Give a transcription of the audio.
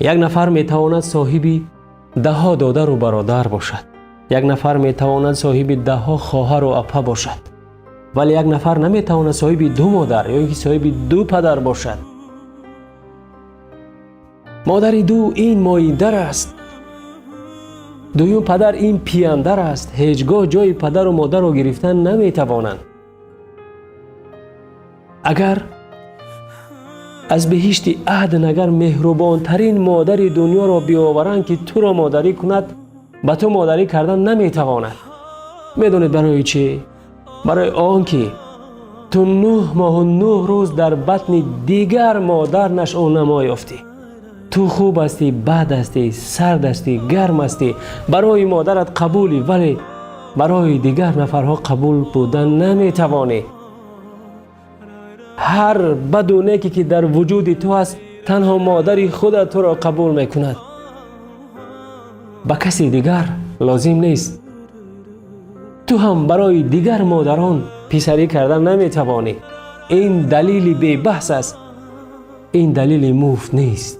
یک نفر میتواند صاحبی 10 دادر و برادر باشد. یک نفر میتواند صاحبی 10 خواهر و اپه باشد. ولی یک نفر نمیتواند صاحبی 2 مادر یا صاحبی 2 پدر باشد. مادر دو این مایندر است. دویم پدر این پیاندر است. هیچگاه جای پدر و مادر را گرفتن نمیتوانند. اگر از بهشت عدن اگر مهربان ترین مادر دنیا را بیاورند که تو را مادری کند، به تو مادری کردن نمیتواند. میدونید برای چی؟ برای آنکه تو 9 ماه و 9 روز در بطن دیگر مادر نشأه نما یافتی. تو خوب هستی، بد هستی، سرد هستی، گرم هستی، برای مادرت قبولی، ولی برای دیگر نفرها قبول بودن نمیتوانی. هر بد و نیکی که در وجود تو هست، تنها مادری خودت تو را قبول میکند. با کسی دیگر لازم نیست. تو هم برای دیگر مادران پسری کردن نمیتوانی. این دلیل بی بحث است. این دلیل مفت نیست.